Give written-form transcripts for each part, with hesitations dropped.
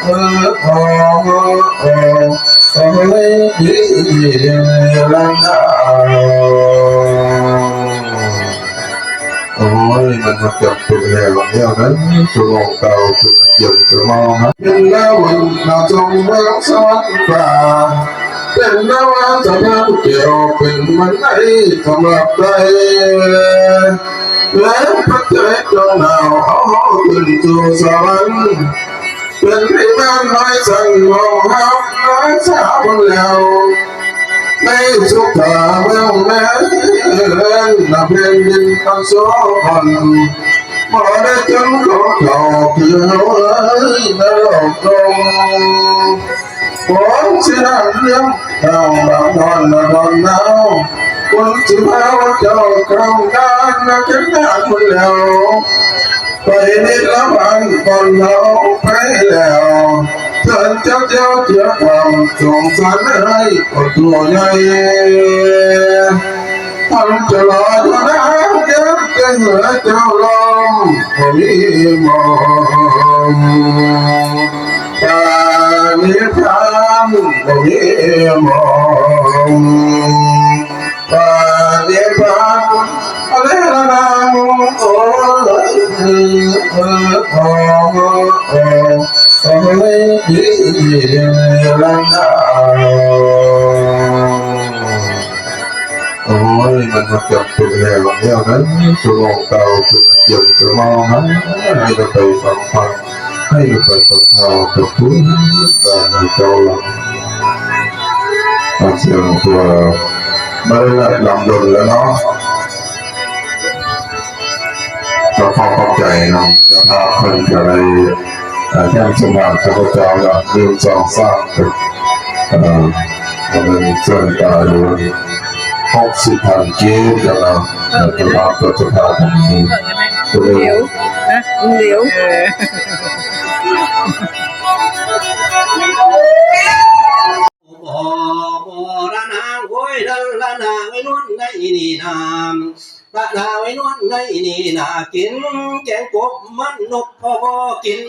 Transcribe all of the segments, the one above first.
โอ้ยมันมาจับตัวแล้วเนี่ยนั้นตัวเก่าตัวเจ็บตัวมองนะเป็นแล้ววันเราจงเมื่อสวรรค์ฟ้าเป็นแล้วว่าจะเพิ่มเกี่ยวเป็นมันไหนสำหรับใจแล้วพระเจ้าจงหนาวเอาขึ้นสู่สวรรค์เป็นให้มันน้อยสั่งมองหาน้อยสาวแล้วไม่สุขะเมื่อแม้นับเป็นดินอันโสภณมาได้จนขอเขาคือเอาไว้ในโลกตรงผมสินั่งเลี้ยงดาวบางนอนและนอนหนาวคนสิพาว่าเจ้าครองด้านนักเก็บหน้าคนแล้วไปนิดละวันก่อนเราไปแล้วเชิญเจ้าเจ้าความสงสารให้คนตัวใหญ่ทำจะรออยู่นะเก็บเจ้าเหนือเจ้าลมบ่มีมองปานิพพานบ่มีมองปานิพพานอะไรละนางโอ้ยโอ้โอ้โอ้ยละนางโอ้ยมันมาจับตัวแล้วเนี่ยนั้นตัวเก่าตัวเจ็บตัวมองนะให้เราไปฟังให้เราไปฟังตัวผู้แต่เจ้าเสียงตัวไม่ได้ลำดนแล้วเนาะเราพอเข้าใจนะจะพาคนอะไรแค่สมาธิพระเจ้าละเรื่องสองสร้างมันเสื่อมตายเลย60,000 กิโลกันแล้วจะมาตัวจะพาทำนี้ตัวเร็วนะเร็วบ่ละนางโอยละนางไว้นุ่นในนี่นามละนางไว้นุ่นในนี่นากินแกงกบมันนกพอกิน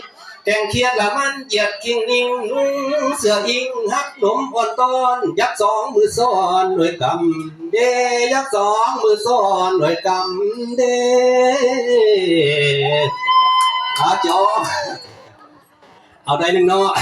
แกงเขียดละมันเหยียดกิ่งนิ่งนุ่งเสื้ออิงฮักหนุ่มอ่อนต้อนยักสองมือซ้อนด้วยกำเดยักสองมือซ้อนด้วยกำเดจอเอาได้หนึ่งเนาะ